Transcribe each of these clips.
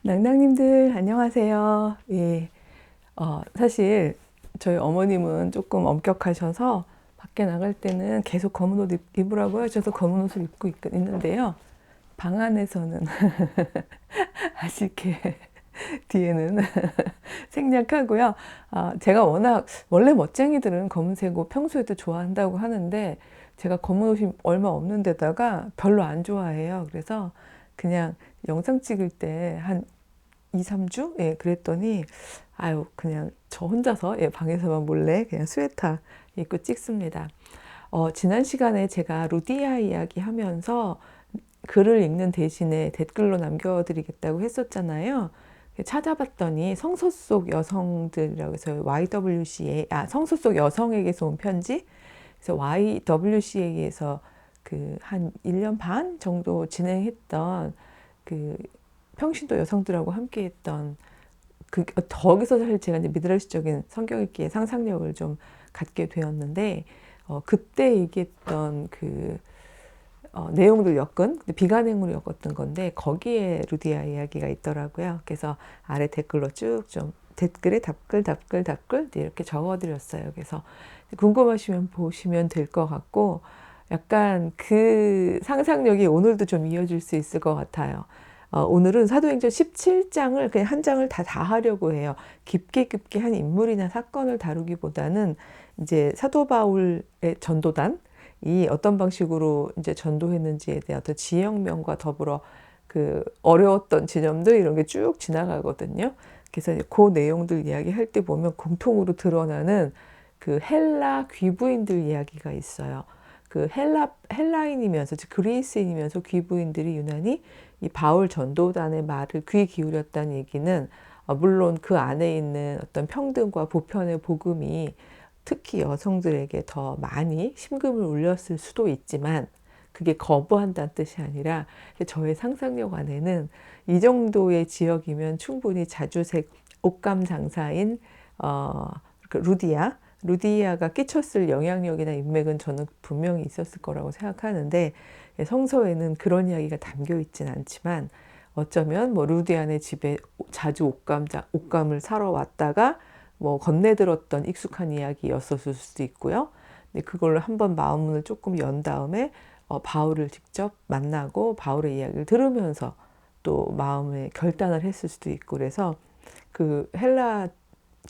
낭낭님들 안녕하세요. 예, 사실 저희 어머님은 조금 엄격하셔서 밖에 나갈 때는 계속 검은 옷 입으라고 하셔서 검은 옷을 입고 있는데요. 방 안에서는 아직 이렇게 뒤에는 생략하고요. 제가 워낙 원래 멋쟁이들은 검은색 옷 평소에도 좋아한다고 하는데 제가 검은 옷이 얼마 없는 데다가 별로 안 좋아해요. 그래서 그냥 영상 찍을 때한 2, 3주? 예, 그랬더니, 아유, 그냥 저 혼자서, 예, 방에서만 몰래 그냥 스웨터 입고 찍습니다. 지난 시간에 제가 루디아 이야기 하면서 글을 읽는 대신에 댓글로 남겨드리겠다고 했었잖아요. 찾아봤더니 성서 속 여성들이라고 해서 YWCA, 성서 속 여성에게서 온 편지? 그래서 YWCA에서 그 한 1년 반 정도 진행했던 그 평신도 여성들하고 함께했던 거기서 사실 제가 이제 미드라시적인 성경 읽기의 상상력을 좀 갖게 되었는데 그때 얘기했던 내용들 엮은 비관행으로 엮었던 건데 거기에 루디아 이야기가 있더라고요. 그래서 아래 댓글로 쭉 좀 댓글에 답글 이렇게 적어드렸어요. 그래서 궁금하시면 보시면 될 것 같고 약간 그 상상력이 오늘도 좀 이어질 수 있을 것 같아요. 오늘은 사도행전 17장을 그냥 한 장을 다 하려고 해요. 깊게 한 인물이나 사건을 다루기보다는 이제 사도 바울의 전도단이 어떤 방식으로 이제 전도했는지에 대한 어떤 지형면과 더불어 그 어려웠던 지점들 이런 게 쭉 지나가거든요. 그래서 그 내용들 이야기할 때 보면 공통으로 드러나는 그 헬라 귀부인들 이야기가 있어요. 그 헬라인이면서 즉 그리스인이면서 귀부인들이 유난히 이 바울 전도단의 말을 귀 기울였다는 얘기는 물론 그 안에 있는 어떤 평등과 보편의 복음이 특히 여성들에게 더 많이 심금을 울렸을 수도 있지만 그게 거부한다는 뜻이 아니라 저의 상상력 안에는 이 정도의 지역이면 충분히 자주색 옷감 장사인 루디아가 끼쳤을 영향력이나 인맥은 저는 분명히 있었을 거라고 생각하는데 성서에는 그런 이야기가 담겨 있진 않지만 어쩌면 뭐 루디아네 집에 자주 옷감을 사러 왔다가 뭐 건네들었던 익숙한 이야기였었을 수도 있고요. 근데 그걸로 한번 마음문을 조금 연 다음에 바울을 직접 만나고 바울의 이야기를 들으면서 또 마음의 결단을 했을 수도 있고 그래서 그 헬라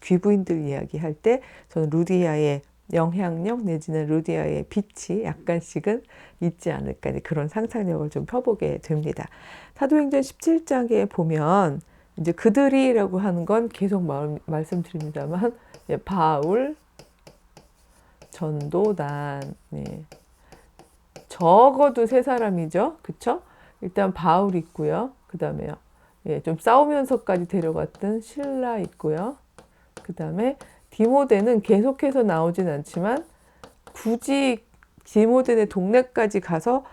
귀부인들 이야기할 때 저는 루디아의 영향력 내지는 루디아의 빛이 약간씩은 있지 않을까 그런 상상력을 좀 펴보게 됩니다. 사도행전 17장에 보면 이제 그들이라고 하는 건 계속 말씀드립니다만 바울 전도단 적어도 세 사람이죠. 그쵸? 일단 바울 있고요. 그 다음에요. 좀 싸우면서까지 데려갔던 실라 있고요. 그 다음에 디모데는 계속해서 나오진 않지만 굳이 디모데의 동네까지 가서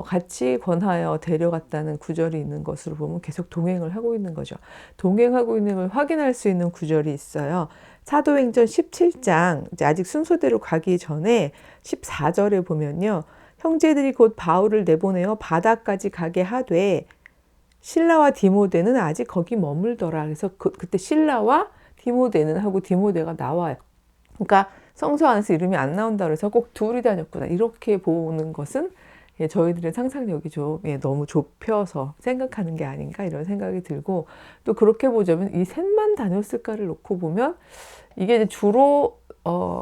같이 권하여 데려갔다는 구절이 있는 것으로 보면 계속 동행을 하고 있는 거죠. 동행하고 있는 걸 확인할 수 있는 구절이 있어요. 사도행전 17장 이제 아직 순서대로 가기 전에 14절에 보면요. 형제들이 곧 바울을 내보내어 바다까지 가게 하되 실라와 디모데는 아직 거기 머물더라. 그래서 그때 실라와 디모데는 하고 디모데가 나와요. 그러니까 성서 안에서 이름이 안 나온다 그래서 꼭 둘이 다녔구나. 이렇게 보는 것은 저희들의 상상력이 좀 너무 좁혀서 생각하는 게 아닌가 이런 생각이 들고 또 그렇게 보자면 이 셋만 다녔을까를 놓고 보면 이게 주로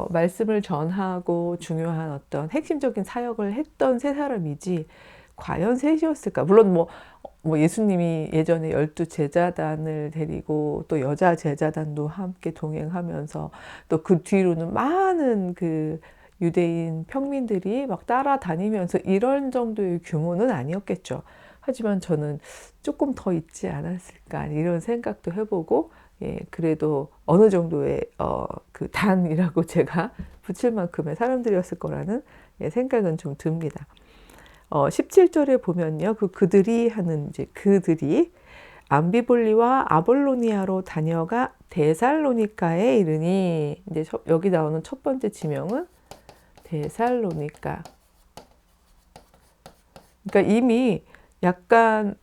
말씀을 전하고 중요한 어떤 핵심적인 사역을 했던 세 사람이지 과연 셋이었을까? 물론 뭐 예수님이 예전에 12제자단을 데리고 또 여자 제자단도 함께 동행하면서 또 그 뒤로는 많은 그 유대인 평민들이 막 따라다니면서 이런 정도의 규모는 아니었겠죠. 하지만 저는 조금 더 있지 않았을까 이런 생각도 해보고 그래도 어느 정도의 그 단이라고 제가 붙일 만큼의 사람들이었을 거라는 생각은 좀 듭니다. 17절에 보면요. 그들이 하는 이제 그들이 암비볼리와 아볼로니아로 다녀가 데살로니카에 이르니 이제 여기 나오는 첫 번째 지명은 데살로니카. 그러니까 이미 약간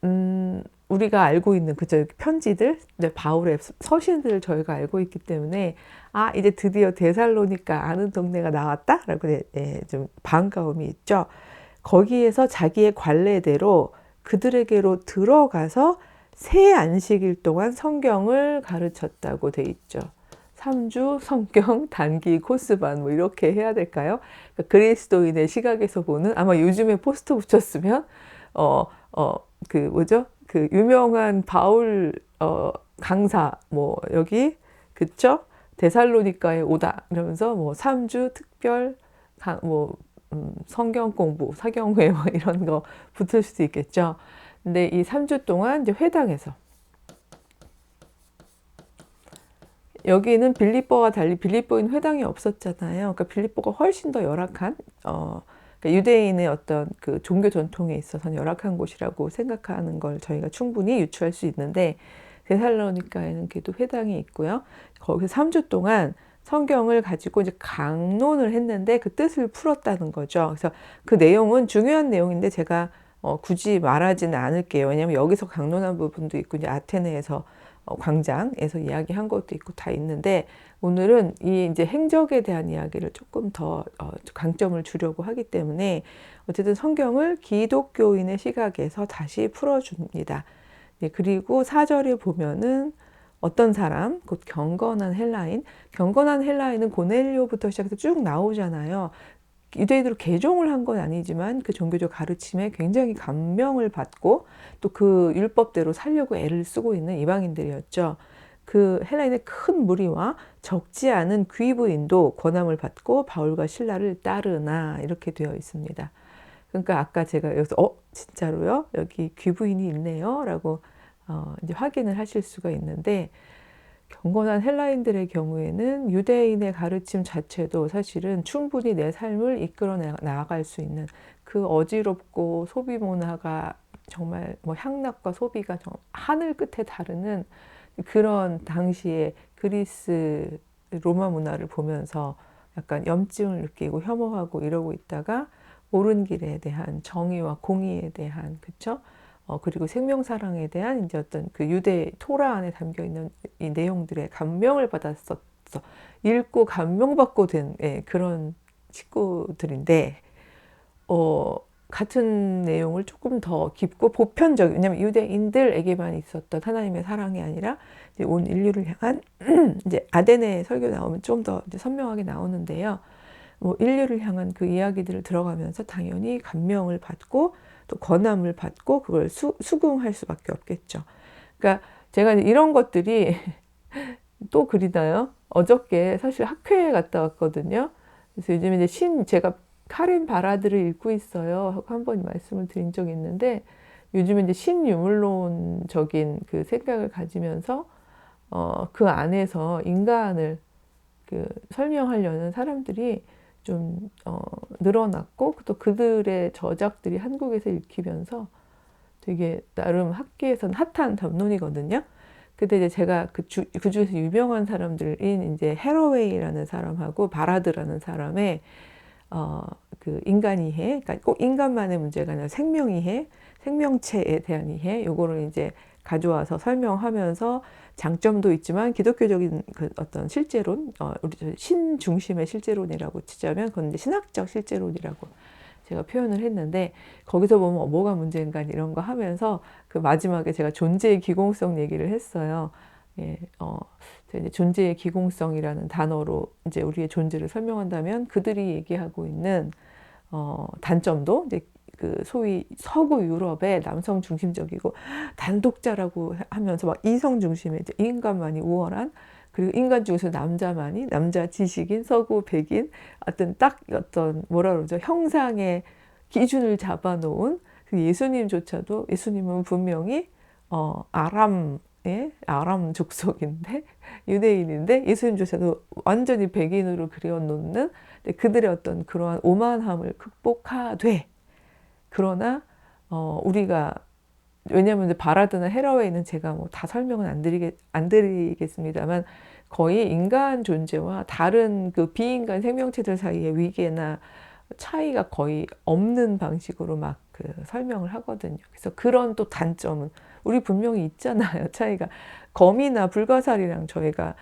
우리가 알고 있는 그저 편지들, 이제 바울의 서신들을 저희가 알고 있기 때문에 아 이제 드디어 데살로니가 아는 동네가 나왔다라고 좀 반가움이 있죠. 거기에서 자기의 관례대로 그들에게로 들어가서 새 안식일 동안 성경을 가르쳤다고 돼 있죠. 3주 성경 단기 코스반 뭐 이렇게 해야 될까요? 그러니까 그리스도인의 시각에서 보는 아마 요즘에 포스터 붙였으면 그 뭐죠? 그 유명한 바울 강사 뭐 여기 그쵸? 데살로니가에 오다 이러면서 뭐 3주 특별 뭐 성경 공부, 사경회 뭐 이런 거 붙을 수도 있겠죠. 근데 이 3주 동안 이제 회당에서 여기는 빌립보와 달리 빌립보인 회당이 없었잖아요. 그러니까 빌립보가 훨씬 더 열악한 그러니까 유대인의 어떤 그 종교 전통에 있어서는 열악한 곳이라고 생각하는 걸 저희가 충분히 유추할 수 있는데 데살로니가에는 그래도 회당이 있고요. 거기서 3주 동안 성경을 가지고 이제 강론을 했는데 그 뜻을 풀었다는 거죠. 그래서 그 내용은 중요한 내용인데 제가 굳이 말하지는 않을게요. 왜냐하면 여기서 강론한 부분도 있고 이제 아테네에서 광장에서 이야기한 것도 있고 다 있는데 오늘은 이 이제 행적에 대한 이야기를 조금 더 강점을 주려고 하기 때문에 어쨌든 성경을 기독교인의 시각에서 다시 풀어줍니다. 네, 그리고 4절에 보면은 어떤 사람, 곧 경건한 헬라인은 고넬료부터 시작해서 쭉 나오잖아요. 유대인으로 개종을 한 건 아니지만 그 종교적 가르침에 굉장히 감명을 받고 또 그 율법대로 살려고 애를 쓰고 있는 이방인들이었죠. 그 헬라인의 큰 무리와 적지 않은 귀부인도 권함을 받고 바울과 실라를 따르나 이렇게 되어 있습니다. 그러니까 아까 제가 여기서 진짜로요? 여기 귀부인이 있네요? 라고 이제 확인을 하실 수가 있는데 경건한 헬라인들의 경우에는 유대인의 가르침 자체도 사실은 충분히 내 삶을 이끌어 나아갈 수 있는 그 어지럽고 소비 문화가 정말 뭐 향락과 소비가 하늘 끝에 다르는 그런 당시의 그리스 로마 문화를 보면서 약간 염증을 느끼고 혐오하고 이러고 있다가 옳은 길에 대한 정의와 공의에 대한 그쵸? 그리고 생명사랑에 대한 이제 어떤 그 유대 토라 안에 담겨 있는 이 내용들에 감명을 받았었어. 읽고 감명받고 된 그런 식구들인데, 같은 내용을 조금 더 깊고 보편적, 왜냐면 유대인들에게만 있었던 하나님의 사랑이 아니라 이제 온 인류를 향한 이제 아데네 설교 나오면 좀 더 선명하게 나오는데요. 뭐 인류를 향한 그 이야기들을 들어가면서 당연히 감명을 받고 또 권함을 받고 그걸 수긍할 수밖에 없겠죠. 그러니까 제가 이런 것들이 또 그리나요? 어저께 사실 학회에 갔다 왔거든요. 그래서 요즘에 이제 제가 카렌 바라드를 읽고 있어요 하고 한번 말씀을 드린 적이 있는데 요즘에 이제 신유물론적인 그 생각을 가지면서 그 안에서 인간을 그 설명하려는 사람들이 좀 늘어났고 또 그들의 저작들이 한국에서 읽히면서 되게 나름 학계에서는 핫한 담론이거든요. 근데 이제 제가 그 중에서 유명한 사람들인 이제 해러웨이라는 사람하고 바라드라는 사람의 그 인간 이해, 그러니까 꼭 인간만의 문제가 아니라 생명 이해, 생명체에 대한 이해, 요거를 이제 가져와서 설명하면서 장점도 있지만 기독교적인 그 어떤 실제론, 우리 신 중심의 실제론이라고 치자면 그건 이제 신학적 실제론이라고 제가 표현을 했는데 거기서 보면 뭐가 문제인가 이런 거 하면서 그 마지막에 제가 존재의 기공성 얘기를 했어요. 예, 이제 존재의 기공성이라는 단어로 이제 우리의 존재를 설명한다면 그들이 얘기하고 있는 단점도 이제 그 소위 서구 유럽의 남성 중심적이고 단독자라고 하면서 막 이성 중심의 이제 인간만이 우월한 그리고 인간 중에서 남자만이 남자 지식인 서구 백인 어떤 뭐라 그러죠 형상의 기준을 잡아놓은 그 예수님조차도 예수님은 분명히 아람 족속인데 유대인인데 예수님조차도 완전히 백인으로 그려놓는 그들의 어떤 그러한 오만함을 극복하되 그러나 우리가 왜냐하면 바라드나 헤러웨이는 제가 뭐 다 설명은 안 드리겠습니다만 거의 인간 존재와 다른 그 비인간 생명체들 사이의 위계나 차이가 거의 없는 방식으로 막 그 설명을 하거든요. 그래서 그런 또 단점은 우리 분명히 있잖아요. 차이가. 거미나 불가사리랑 저희가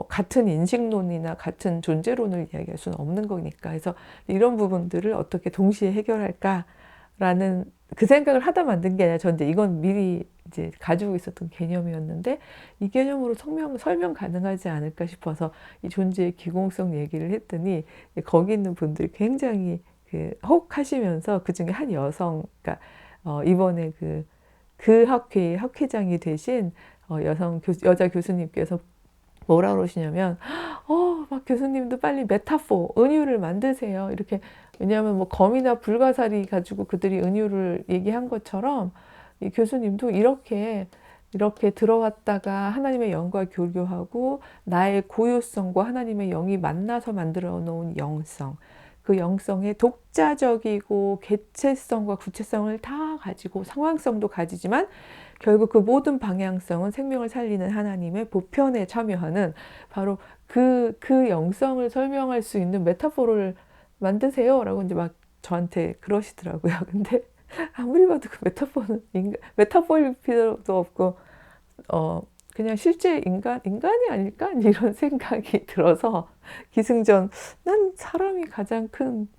같은 인식론이나 같은 존재론을 이야기할 수는 없는 거니까. 그래서 이런 부분들을 어떻게 동시에 해결할까라는 그 생각을 하다 만든 게 아니라 전 이제 이건 미리 이제 가지고 있었던 개념이었는데 이 개념으로 설명 가능하지 않을까 싶어서 이 존재의 기공성 얘기를 했더니 거기 있는 분들이 굉장히 혹하시면서 그 중에 한 여성, 그러니까 이번에 그 학회의 학회장이 되신 여자 교수님께서 뭐라 그러시냐면, 막 교수님도 빨리 메타포, 은유를 만드세요. 이렇게, 왜냐하면 뭐 검이나 불가사리 가지고 그들이 은유를 얘기한 것처럼 이 교수님도 이렇게 들어왔다가 하나님의 영과 교류하고 나의 고유성과 하나님의 영이 만나서 만들어 놓은 영성, 그 영성의 독자적이고 개체성과 구체성을 다 가지고 상황성도 가지지만 결국 그 모든 방향성은 생명을 살리는 하나님의 보편에 참여하는 바로 그 영성을 설명할 수 있는 메타포를 만드세요 라고 이제 막 저한테 그러시더라고요. 근데 아무리 봐도 그 메타포는 메타포일 필요도 없고 그냥 실제 인간이 아닐까? 이런 생각이 들어서 기승전 난 사람이 가장 큰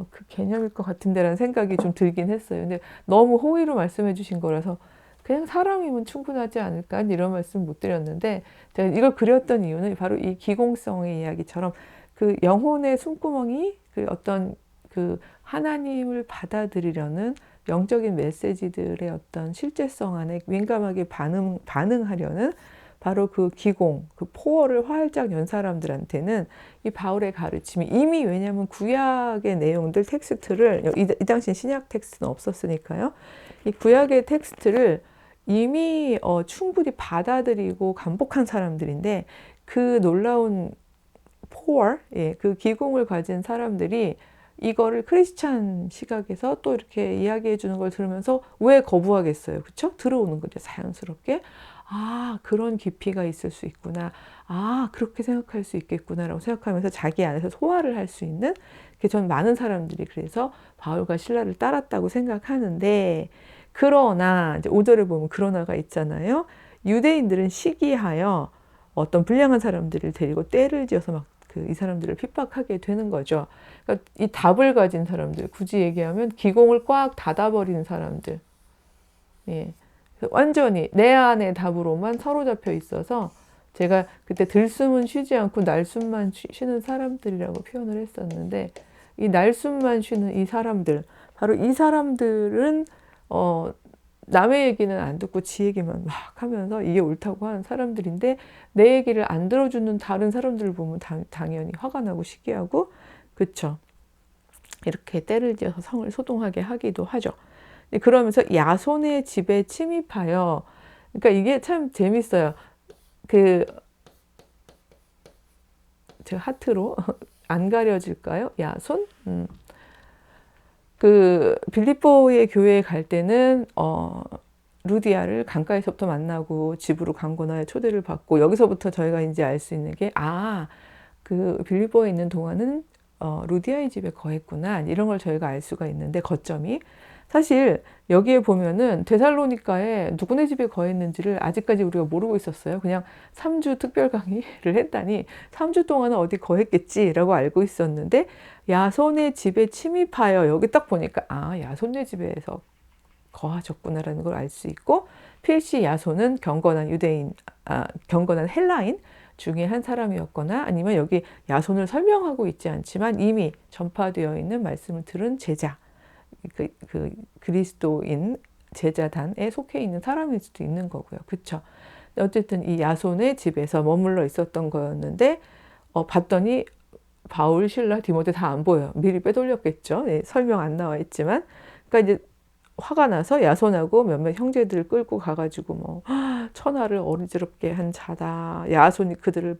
그 개념일 것 같은데라는 생각이 좀 들긴 했어요. 근데 너무 호의로 말씀해 주신 거라서 그냥 사람이면 충분하지 않을까? 이런 말씀 못 드렸는데 제가 이걸 그렸던 이유는 바로 이 기공성의 이야기처럼 그 영혼의 숨구멍이 그 어떤 그 하나님을 받아들이려는 영적인 메시지들의 어떤 실제성 안에 민감하게 반응하려는 바로 그 기공, 그 포어를 활짝 연 사람들한테는 이 바울의 가르침이 이미 왜냐하면 구약의 내용들 텍스트를 이 당시 신약 텍스트는 없었으니까요. 이 구약의 텍스트를 이미 충분히 받아들이고 감복한 사람들인데 그 놀라운 포어, 그 기공을 가진 사람들이 이거를 크리스찬 시각에서 또 이렇게 이야기해 주는 걸 들으면서 왜 거부하겠어요? 그쵸? 들어오는 거죠. 자연스럽게. 아, 그런 깊이가 있을 수 있구나. 아, 그렇게 생각할 수 있겠구나라고 생각하면서 자기 안에서 소화를 할 수 있는 전 많은 사람들이 그래서 바울과 실라를 따랐다고 생각하는데 그러나 이제 5절에 보면 그러나가 있잖아요. 유대인들은 시기하여 어떤 불량한 사람들을 데리고 떼를 지어서 막 이 사람들을 핍박하게 되는 거죠. 그러니까 이 답을 가진 사람들, 굳이 얘기하면 기공을 꽉 닫아버리는 사람들. 예. 완전히 내 안의 답으로만 사로잡혀 있어서 제가 그때 들숨은 쉬지 않고 날숨만 쉬는 사람들이라고 표현을 했었는데 이 날숨만 쉬는 이 사람들, 바로 이 사람들은 남의 얘기는 안 듣고 지 얘기만 막 하면서 이게 옳다고 하는 사람들인데 내 얘기를 안 들어주는 다른 사람들을 보면 당연히 화가 나고 시기하고 그쵸. 이렇게 때를 지어서 성을 소동하게 하기도 하죠. 그러면서 야손의 집에 침입하여 그러니까 이게 참 재밌어요. 제가 하트로 안 가려질까요? 야손? 빌립보의 교회에 갈 때는 루디아를 강가에서부터 만나고 집으로 간거나 초대를 받고 여기서부터 저희가 이제 알 수 있는 게 빌립보에 있는 동안은 루디아의 집에 거했구나 이런 걸 저희가 알 수가 있는데 거점이 사실 여기에 보면은 데살로니가에 누구네 집에 거했는지를 아직까지 우리가 모르고 있었어요. 그냥 3주 특별 강의를 했다니 3주 동안은 어디 거했겠지라고 알고 있었는데 야손의 집에 침입하여 여기 딱 보니까 야손의 집에서 거하셨구나라는 걸 알 수 있고 필시 야손은 경건한 유대인, 경건한 헬라인 중에 한 사람이었거나 아니면 여기 야손을 설명하고 있지 않지만 이미 전파되어 있는 말씀을 들은 제자 그리스도인 제자단에 속해 있는 사람일 수도 있는 거고요. 그렇죠? 어쨌든 이 야손의 집에서 머물러 있었던 거였는데 봤더니 바울, 실라, 디모데 다 안 보여요. 미리 빼돌렸겠죠. 설명 안 나와 있지만 그러니까 이제 화가 나서 야손하고 몇몇 형제들을 끌고 가가지고 천하를 어리지럽게 한 자다. 야손이 그들을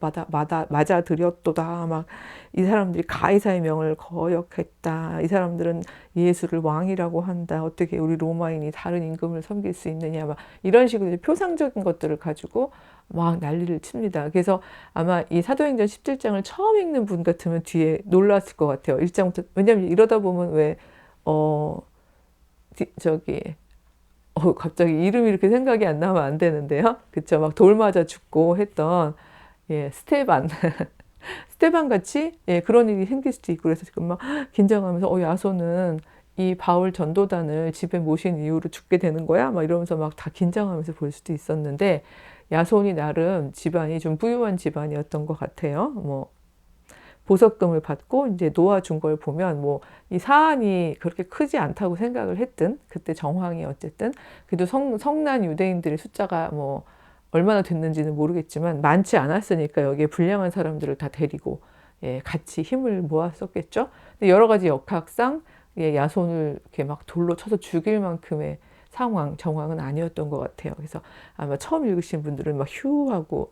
맞아들였도다. 막 이 사람들이 가이사의 명을 거역했다. 이 사람들은 예수를 왕이라고 한다. 어떻게 우리 로마인이 다른 임금을 섬길 수 있느냐. 막 이런 식으로 표상적인 것들을 가지고 막 난리를 칩니다. 그래서 아마 이 사도행전 17장을 처음 읽는 분 같으면 뒤에 놀랐을 것 같아요. 1장부터 왜냐하면 이러다 보면 갑자기 이름이 이렇게 생각이 안 나면 안 되는데요. 그쵸? 막 돌 맞아 죽고 했던, 예, 스테반. 스테반 같이, 예, 그런 일이 생길 수도 있고, 그래서 지금 막 긴장하면서, 야손은 이 바울 전도단을 집에 모신 이후로 죽게 되는 거야? 막 이러면서 막 다 긴장하면서 볼 수도 있었는데, 야손이 나름 집안이 좀 부유한 집안이었던 것 같아요. 뭐, 보석금을 받고 이제 놓아준 걸 보면 뭐 이 사안이 그렇게 크지 않다고 생각을 했든, 그때 정황이 어쨌든 그래도 성난 유대인들의 숫자가 뭐 얼마나 됐는지는 모르겠지만 많지 않았으니까 여기에 불량한 사람들을 다 데리고, 예, 같이 힘을 모았었겠죠. 근데 여러 가지 역학상, 예, 야손을 이렇게 막 돌로 쳐서 죽일 만큼의 정황은 아니었던 것 같아요. 그래서 아마 처음 읽으신 분들은 막 휴 하고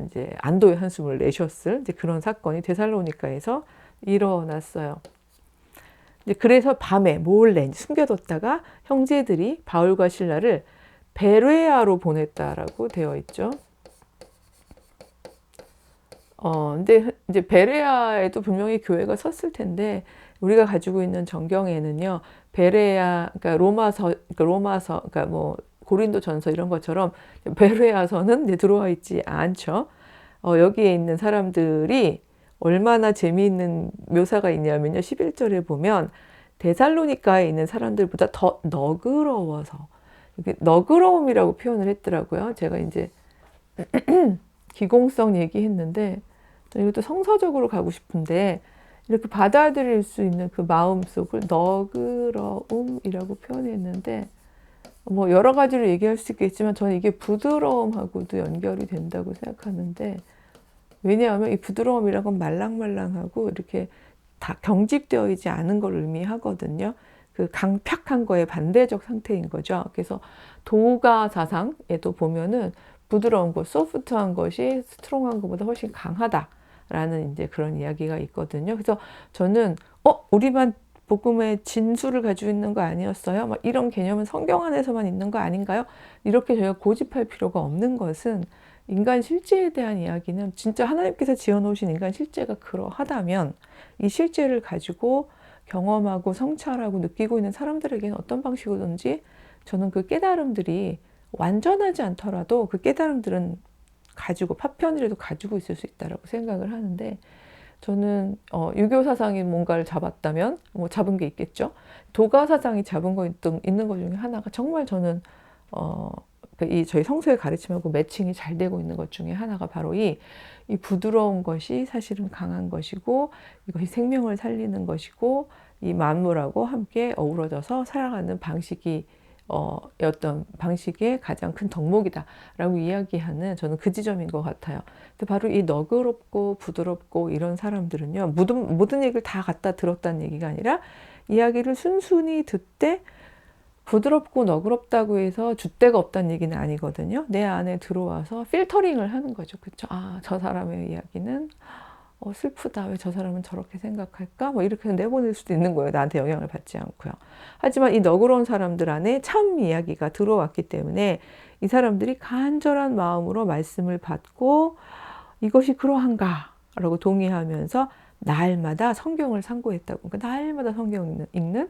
이제 안도의 한숨을 내셨을 이제 그런 사건이 데살로니가에서 일어났어요. 이제 그래서 밤에 몰래 숨겨뒀다가 형제들이 바울과 실라를 베레아로 보냈다라고 되어 있죠. 근데 이제 베레아에도 분명히 교회가 섰을 텐데, 우리가 가지고 있는 정경에는요, 베레아, 그러니까 그러니까 뭐 고린도전서 이런 것처럼 베레아서는 이제 들어와 있지 않죠. 여기에 있는 사람들이 얼마나 재미있는 묘사가 있냐면요, 11절에 보면 데살로니가에 있는 사람들보다 더 너그러워서, 너그러움이라고 표현을 했더라고요. 제가 이제 기공성 얘기했는데, 이것도 성서적으로 가고 싶은데, 이렇게 받아들일 수 있는 그 마음속을 너그러움이라고 표현했는데, 뭐 여러 가지로 얘기할 수 있겠지만 저는 이게 부드러움하고도 연결이 된다고 생각하는데, 왜냐하면 이 부드러움이란 건 말랑말랑하고 이렇게 다 경직되어 있지 않은 걸 의미하거든요. 그 강팍한 거에 반대적 상태인 거죠. 그래서 도가 사상에도 보면은 부드러운 것, 소프트한 것이 스트롱한 것보다 훨씬 강하다라는 이제 그런 이야기가 있거든요. 그래서 저는 우리만 복음의 진수를 가지고 있는 거 아니었어요? 막 이런 개념은 성경 안에서만 있는 거 아닌가요? 이렇게 저희가 고집할 필요가 없는 것은, 인간 실제에 대한 이야기는 진짜 하나님께서 지어놓으신 인간 실제가 그러하다면 이 실제를 가지고 경험하고 성찰하고 느끼고 있는 사람들에게는 어떤 방식이든지 저는 그 깨달음들이 완전하지 않더라도 그 깨달음들은 가지고, 파편이라도 가지고 있을 수 있다고 생각을 하는데, 저는 유교 사상이 뭔가를 잡았다면 뭐 잡은 게 있겠죠. 도가 사상이 잡은 거 있는 것 중에 하나가 정말 저는 이 저희 성서의 가르침하고 매칭이 잘 되고 있는 것 중에 하나가 바로 이 부드러운 것이 사실은 강한 것이고, 이것이 생명을 살리는 것이고, 이 만물하고 함께 어우러져서 살아가는 방식이 어떤 방식의 가장 큰 덕목이다라고 이야기하는, 저는 그 지점인 것 같아요. 근데 바로 이 너그럽고 부드럽고 이런 사람들은요, 모든 얘기를 다 갖다 들었다는 얘기가 아니라 이야기를 순순히 듣되, 부드럽고 너그럽다고 해서 줏대가 없다는 얘기는 아니거든요. 내 안에 들어와서 필터링을 하는 거죠. 그렇죠? 저 사람의 이야기는 슬프다. 왜 저 사람은 저렇게 생각할까? 뭐 이렇게 내보낼 수도 있는 거예요. 나한테 영향을 받지 않고요. 하지만 이 너그러운 사람들 안에 참 이야기가 들어왔기 때문에 이 사람들이 간절한 마음으로 말씀을 받고 이것이 그러한가? 라고 동의하면서 날마다 성경을 상고했다고. 그러니까 날마다 성경 읽는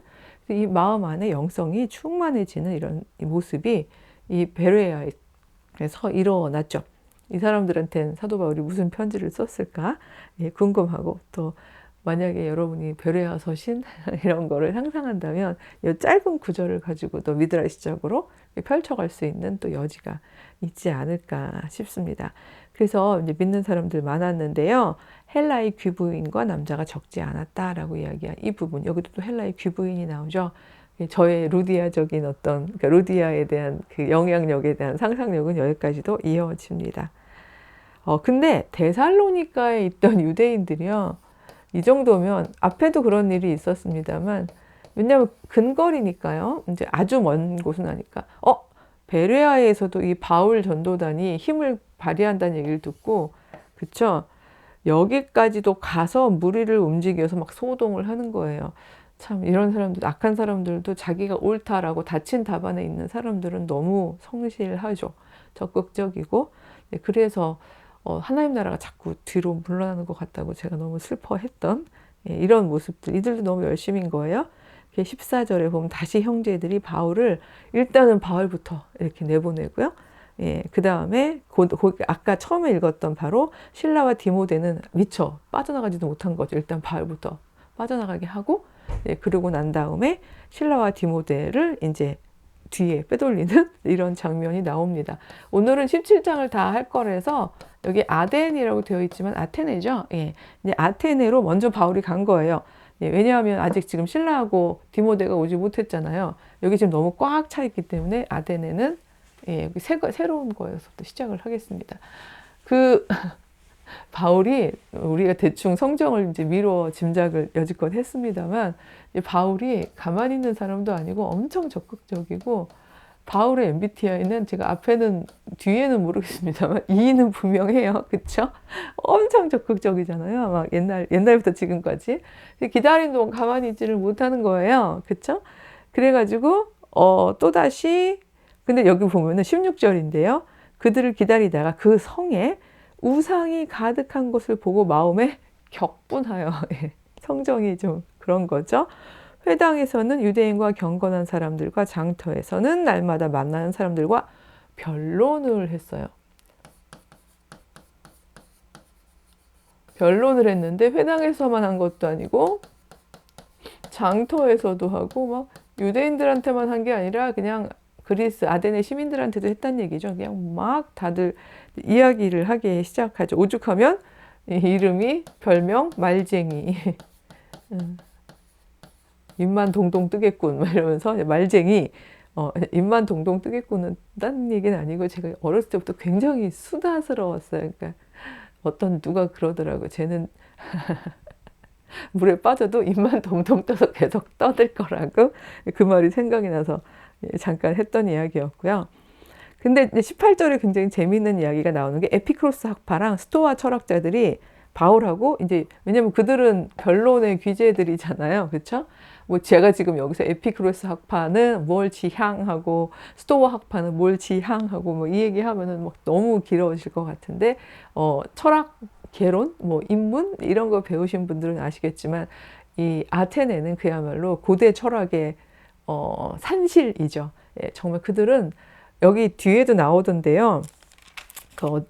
이 마음 안에 영성이 충만해지는 이런 모습이 이 베레아에서 일어났죠. 이 사람들한테는 사도 바울이 무슨 편지를 썼을까? 예, 궁금하고, 또 만약에 여러분이 베레아 서신 이런 거를 상상한다면 이 짧은 구절을 가지고도 미드라시적으로 펼쳐갈 수 있는 또 여지가 있지 않을까 싶습니다. 그래서 이제 믿는 사람들 많았는데요. 헬라의 귀부인과 남자가 적지 않았다라고 이야기한 이 부분, 여기도 또 헬라의 귀부인이 나오죠. 저의 루디아적인 그러니까 루디아에 대한 그 영향력에 대한 상상력은 여기까지도 이어집니다. 근데 데살로니가에 있던 유대인들이요, 이 정도면 앞에도 그런 일이 있었습니다만, 왜냐하면 근거리니까요. 이제 아주 먼 곳은 아니까. 베레아에서도 이 바울 전도단이 힘을 발휘한다는 얘기를 듣고, 그쵸? 여기까지도 가서 무리를 움직여서 막 소동을 하는 거예요. 참 이런 사람들, 악한 사람들도 자기가 옳다라고 다친 답안에 있는 사람들은 너무 성실하죠. 적극적이고. 그래서 하나님 나라가 자꾸 뒤로 물러나는 것 같다고 제가 너무 슬퍼했던, 이런 모습들. 이들도 너무 열심인 거예요. 14절에 보면 다시 형제들이 바울을 일단은 바울부터 이렇게 내보내고요. 예, 그 다음에 아까 처음에 읽었던 바로 실라와 디모데는 미처 빠져나가지도 못한 거죠. 일단 바울부터 빠져나가게 하고, 예, 그러고 난 다음에 실라와 디모데를 이제 뒤에 빼돌리는 이런 장면이 나옵니다. 오늘은 17장을 다 할 거라서 여기 아덴이라고 되어 있지만 아테네죠. 예, 이제 아테네로 먼저 바울이 간 거예요. 예, 왜냐하면 아직 지금 실라하고 디모데가 오지 못했잖아요. 여기 지금 너무 꽉 차 있기 때문에 아테네는, 예, 여기 새로운 거에서부터 시작을 하겠습니다. 바울이, 우리가 대충 성경을 이제 미루어 짐작을 여지껏 했습니다만, 바울이 가만히 있는 사람도 아니고 엄청 적극적이고, 바울의 MBTI는 제가 뒤에는 모르겠습니다만 E는 분명해요. 그쵸? 엄청 적극적이잖아요. 막 옛날부터 지금까지. 기다리는 동안 가만히 있지를 못하는 거예요. 그쵸? 그래가지고, 또다시, 근데 여기 보면은 16절인데요. 그들을 기다리다가 그 성에 우상이 가득한 것을 보고 마음에 격분하여. 성정이 좀 그런 거죠. 회당에서는 유대인과 경건한 사람들과 장터에서는 날마다 만나는 사람들과 변론을 했어요. 변론을 했는데 회당에서만 한 것도 아니고 장터에서도 하고 막 유대인들한테만 한 게 아니라 그냥 그리스 아데네 시민들한테도 했단 얘기죠. 그냥 막 다들 이야기를 하기 시작하죠. 오죽하면 이름이 별명 말쟁이. 입만 동동 뜨겠군 이러면서 말쟁이, 입만 동동 뜨겠군은 딴 얘기는 아니고 제가 어렸을 때부터 굉장히 수다스러웠어요. 그러니까 누가 그러더라고요. 쟤는 물에 빠져도 입만 동동 떠서 계속 떠들 거라고. 그 말이 생각이 나서 잠깐 했던 이야기였고요. 근데 18절에 굉장히 재미있는 이야기가 나오는 게 에피크로스 학파랑 스토아 철학자들이 바울하고 이제, 왜냐면 그들은 변론의 귀재들이잖아요. 그렇죠? 뭐 제가 지금 여기서 에피크로스 학파는 뭘 지향하고 스토아 학파는 뭘 지향하고 뭐 이 얘기하면은 막 너무 길어질 것 같은데, 철학 개론, 뭐 인문 이런 거 배우신 분들은 아시겠지만 이 아테네는 그야말로 고대 철학의 산실이죠. 예, 정말 그들은 여기 뒤에도 나오던데요.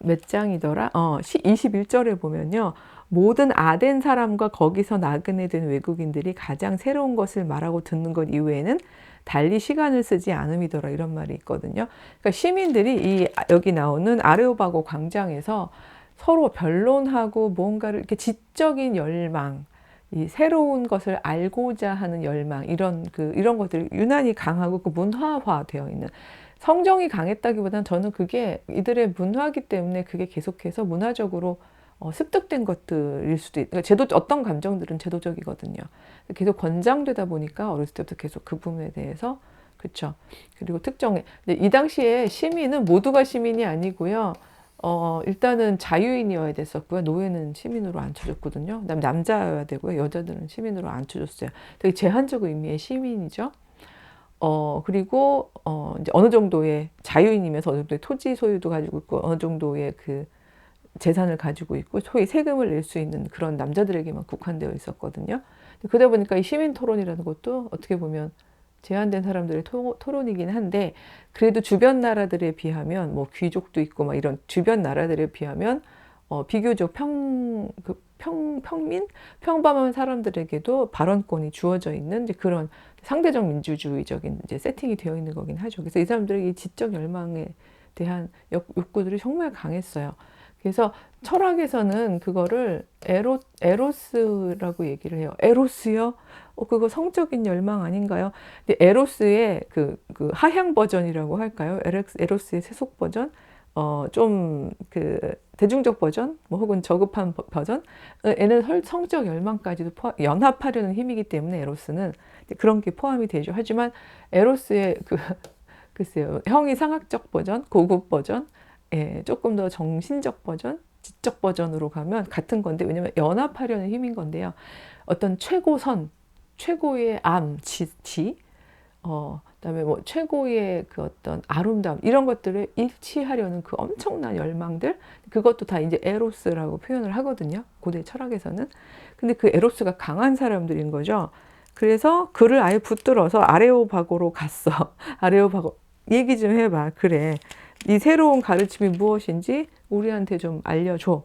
몇 장이더라? 21절에 보면요. 모든 아덴 사람과 거기서 나그네 된 외국인들이 가장 새로운 것을 말하고 듣는 것 이외에는 달리 시간을 쓰지 않음이더라. 이런 말이 있거든요. 그러니까 시민들이 여기 나오는 아레오바고 광장에서 서로 변론하고 뭔가를 이렇게 지적인 열망, 이 새로운 것을 알고자 하는 열망, 이런 것들이 유난히 강하고 문화화되어 있는, 성정이 강했다기보다는 저는 그게 이들의 문화이기 때문에 그게 계속해서 문화적으로 습득된 것들일 수도 있고, 어떤 감정들은 제도적이거든요. 계속 권장되다 보니까 어렸을 때부터 계속 그 부분에 대해서, 그렇죠. 그리고 근데 이 당시에 시민은 모두가 시민이 아니고요. 일단은 자유인이어야 됐었고요. 노예는 시민으로 안 쳐줬거든요. 그다음에 남자여야 되고요. 여자들은 시민으로 안 쳐줬어요. 되게 제한적 의미의 시민이죠. 그리고 이제 어느 정도의 자유인이면서 어느 정도의 토지 소유도 가지고 있고 어느 정도의 그 재산을 가지고 있고 소위 세금을 낼 수 있는 그런 남자들에게만 국한되어 있었거든요. 그러다 보니까 이 시민 토론이라는 것도 어떻게 보면 제한된 사람들의 토론이긴 한데, 그래도 주변 나라들에 비하면 뭐 귀족도 있고 막 이런 주변 나라들에 비하면 비교적 평범한 사람들에게도 발언권이 주어져 있는 이제 그런 상대적 민주주의적인 이제 세팅이 되어 있는 거긴 하죠. 그래서 이 사람들의 이 지적 열망에 대한 욕구들이 정말 강했어요. 그래서 철학에서는 그거를 에로스라고 얘기를 해요. 에로스요? 그거 성적인 열망 아닌가요? 근데 에로스의 그 하향 버전이라고 할까요? 에로스의 세속 버전? 좀 대중적 버전? 뭐 혹은 저급한 버전? 얘는 성적 열망까지도 연합하려는 힘이기 때문에 에로스는 그런 게 포함이 되죠. 하지만 에로스의 글쎄요, 형이상학적 버전, 고급 버전, 예, 조금 더 정신적 버전, 지적 버전으로 가면 같은 건데, 왜냐면 연합하려는 힘인 건데요. 어떤 최고선, 최고의 그다음에 뭐 최고의 그 어떤 아름다움, 이런 것들을 일치하려는 그 엄청난 열망들, 그것도 다 이제 에로스라고 표현을 하거든요. 고대 철학에서는. 근데 그 에로스가 강한 사람들인 거죠. 그래서 그를 아예 붙들어서 아레오바고로 갔어. 아레오바고 얘기 좀 해봐. 그래. 이 새로운 가르침이 무엇인지 우리한테 좀 알려줘.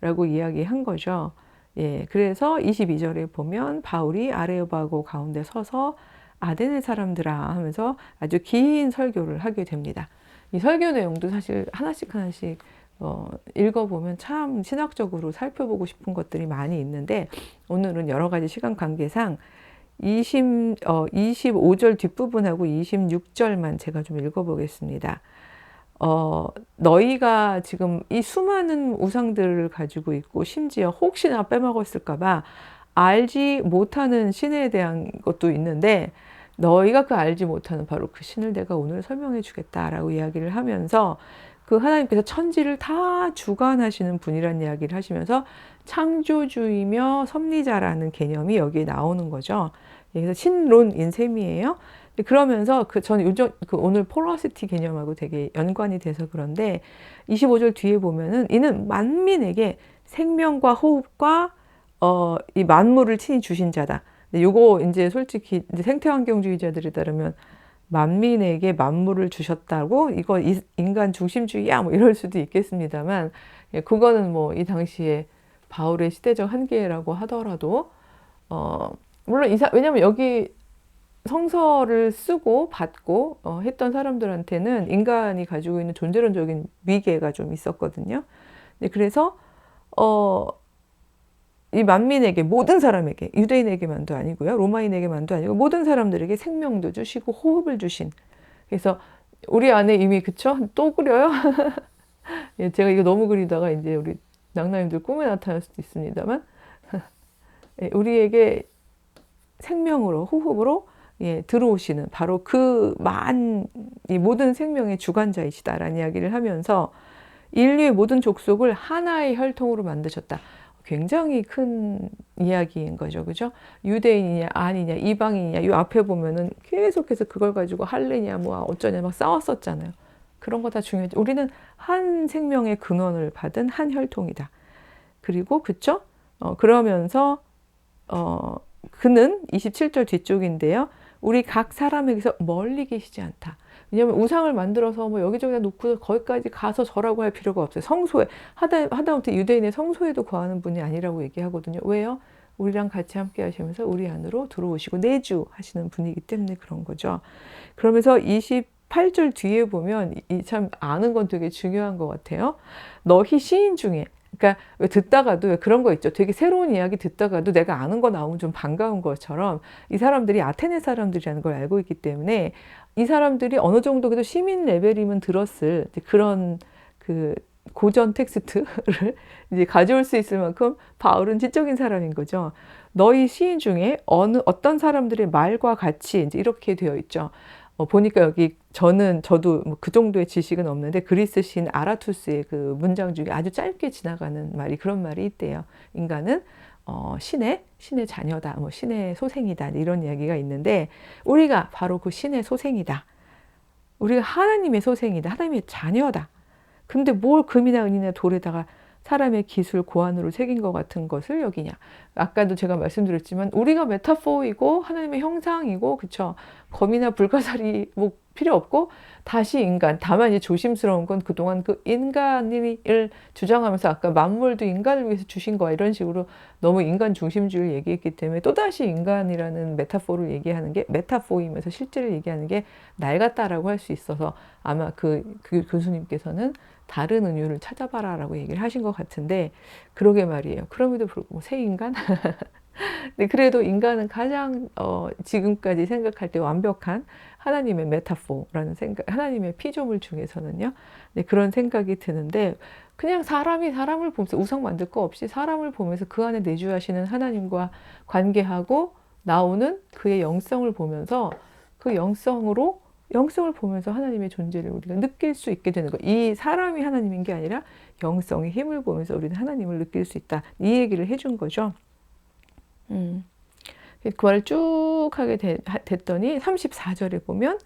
라고 이야기한 거죠. 예, 그래서 22절에 보면 바울이 아레오바고 가운데 서서 아데네 사람들아 하면서 아주 긴 설교를 하게 됩니다. 이 설교 내용도 사실 하나씩 읽어보면 참 신학적으로 살펴보고 싶은 것들이 많이 있는데 오늘은 여러 가지 시간 관계상 25절 뒷부분하고 26절만 제가 좀 읽어보겠습니다. 너희가 지금 이 수많은 우상들을 가지고 있고 심지어 혹시나 빼먹었을까봐 알지 못하는 신에 대한 것도 있는데 너희가 그 알지 못하는 바로 그 신을 내가 오늘 설명해 주겠다라고 이야기를 하면서 그 하나님께서 천지를 다 주관하시는 분이라는 이야기를 하시면서 창조주이며 섭리자라는 개념이 여기에 나오는 거죠. 그래서 신론인 셈이에요. 그러면서 저는 요즘 오늘 폴라시티 개념하고 되게 연관이 돼서 그런데 25절 뒤에 보면은 이는 만민에게 생명과 호흡과 이 만물을 친히 주신 자다. 근데 요거 이제 솔직히 이제 생태환경주의자들에 따르면 만민에게 만물을 주셨다고 이거 인간 중심주의야 뭐 이럴 수도 있겠습니다만 그거는 뭐 이 당시에 바울의 시대적 한계라고 하더라도 물론 왜냐면 여기 성서를 쓰고 받고 했던 사람들한테는 인간이 가지고 있는 존재론적인 위계가 좀 있었거든요. 그래서 이 만민에게 모든 사람에게 유대인에게만도 아니고요. 로마인에게만도 아니고 모든 사람들에게 생명도 주시고 호흡을 주신 그래서 우리 안에 이미 그쵸? 또 그려요? 예, 제가 이거 너무 그리다가 이제 우리 낭나님들 꿈에 나타날 수도 있습니다만 예, 우리에게 생명으로 호흡으로 예, 들어오시는 바로 이 모든 생명의 주관자이시다라는 이야기를 하면서 인류의 모든 족속을 하나의 혈통으로 만드셨다. 굉장히 큰 이야기인 거죠. 그죠? 유대인이냐 아니냐 이방인이냐 이 앞에 보면은 계속해서 그걸 가지고 할래냐 뭐 어쩌냐 막 싸웠었잖아요. 그런 거 다 중요하죠. 우리는 한 생명의 근원을 받은 한 혈통이다. 그리고 그쵸? 그러면서 그는 27절 뒤쪽인데요. 우리 각 사람에게서 멀리 계시지 않다. 왜냐하면 우상을 만들어서 뭐 여기저기다 놓고 거기까지 가서 절하고 할 필요가 없어요. 성소에 하다못해 유대인의 성소에도 거하는 분이 아니라고 얘기하거든요. 왜요? 우리랑 같이 함께 하시면서 우리 안으로 들어오시고 내주하시는 분이기 때문에 그런 거죠. 그러면서 28절 뒤에 보면 참 아는 건 되게 중요한 것 같아요. 너희 시인 중에 그러니까 왜 듣다가도 왜 그런 거 있죠. 되게 새로운 이야기 듣다가도 내가 아는 거 나오면 좀 반가운 것처럼 이 사람들이 아테네 사람들이라는 걸 알고 있기 때문에 이 사람들이 어느 정도 그래도 시민 레벨이면 들었을 그런 그 고전 텍스트를 이제 가져올 수 있을 만큼 바울은 지적인 사람인 거죠. 너희 시인 중에 어떤 사람들의 말과 같이 이제 이렇게 되어 있죠. 보니까 여기 저도 뭐 그 정도의 지식은 없는데 그리스 시인 아라투스의 그 문장 중에 아주 짧게 지나가는 그런 말이 있대요. 인간은 신의 자녀다, 뭐 신의 소생이다 이런 이야기가 있는데 우리가 바로 그 신의 소생이다. 우리가 하나님의 소생이다. 하나님의 자녀다. 근데 뭘 금이나 은이나 돌에다가 사람의 기술 고안으로 새긴 것 같은 것을 여기냐. 아까도 제가 말씀드렸지만 우리가 메타포이고 하나님의 형상이고 그쵸. 검이나 불가사리 뭐 필요 없고 다시 인간. 다만 이제 조심스러운 건 그동안 그 인간을 주장하면서 아까 만물도 인간을 위해서 주신 거야 이런 식으로 너무 인간 중심주의를 얘기했기 때문에 또다시 인간이라는 메타포를 얘기하는 게 메타포이면서 실제를 얘기하는 게 낡았다라고 할 수 있어서 아마 그 교수님께서는 다른 은유를 찾아봐라라고 얘기를 하신 것 같은데 그러게 말이에요. 그럼에도 불구하고 새 인간? 근데 그래도 인간은 가장 지금까지 생각할 때 완벽한 하나님의 메타포라는 생각, 하나님의 피조물 중에서는요. 네, 그런 생각이 드는데 그냥 사람이 사람을 보면서 우상 만들 거 없이 사람을 보면서 그 안에 내주하시는 하나님과 관계하고 나오는 그의 영성을 보면서 그 영성을 보면서 하나님의 존재를 우리가 느낄 수 있게 되는 거. 이 사람이 하나님인 게 아니라 영성의 힘을 보면서 우리는 하나님을 느낄 수 있다. 이 얘기를 해준 거죠. 그 말을 쭉 하게 됐더니 34절에 보면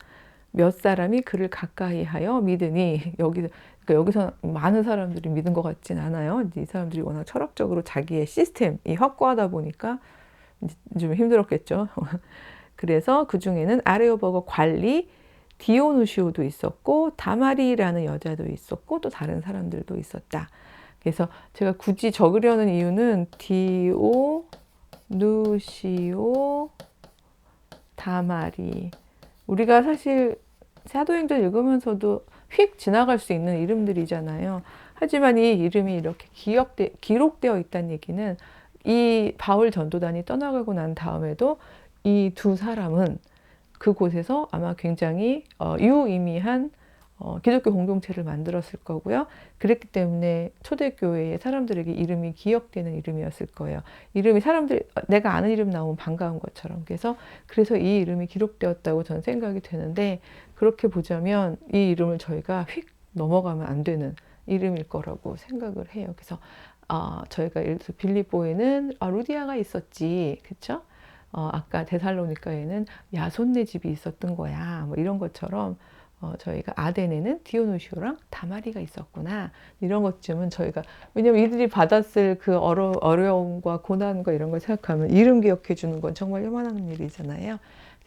몇 사람이 그를 가까이 하여 믿으니 그러니까 여기서 많은 사람들이 믿은 것 같진 않아요. 이 사람들이 워낙 철학적으로 자기의 시스템이 확고하다 보니까 좀 힘들었겠죠. 그래서 그 중에는 아레오버거 관리, 디오누시오도 있었고 다마리라는 여자도 있었고 또 다른 사람들도 있었다. 그래서 제가 굳이 적으려는 이유는 디오누시오, 다마리. 우리가 사실 사도행전 읽으면서도 휙 지나갈 수 있는 이름들이잖아요. 하지만 이 이름이 이렇게 기록되어 있다는 얘기는 이 바울 전도단이 떠나가고 난 다음에도 이 두 사람은 그곳에서 아마 굉장히 유의미한 기독교 공동체를 만들었을 거고요. 그랬기 때문에 초대교회의 사람들에게 이름이 기억되는 이름이었을 거예요. 이름이 사람들이 내가 아는 이름 나오면 반가운 것처럼. 그래서 이 이름이 기록되었다고 저는 생각이 되는데 그렇게 보자면 이 이름을 저희가 휙 넘어가면 안 되는 이름일 거라고 생각을 해요. 그래서 저희가 예를 들어서 빌립보에는 루디아가 있었지, 그렇죠? 아까 데살로니가에는 야손네 집이 있었던 거야. 뭐 이런 것처럼 저희가 아덴에는 디오누시오랑 다마리가 있었구나. 이런 것쯤은 저희가 왜냐면 이들이 받았을 그 어려움과 고난과 이런 걸 생각하면 이름 기억해 주는 건 정말 요만한 일이잖아요.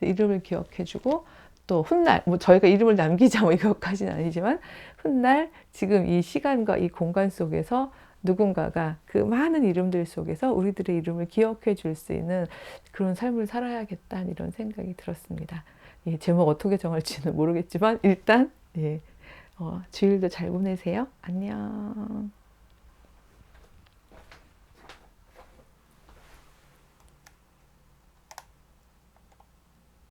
이름을 기억해 주고 또 훗날 뭐 저희가 이름을 남기자 뭐 이것까지는 아니지만 훗날 지금 이 시간과 이 공간 속에서 누군가가 그 많은 이름들 속에서 우리들의 이름을 기억해 줄 수 있는 그런 삶을 살아야겠다는 이런 생각이 들었습니다. 예, 제목 어떻게 정할지는 모르겠지만 일단 예, 주일도 잘 보내세요. 안녕.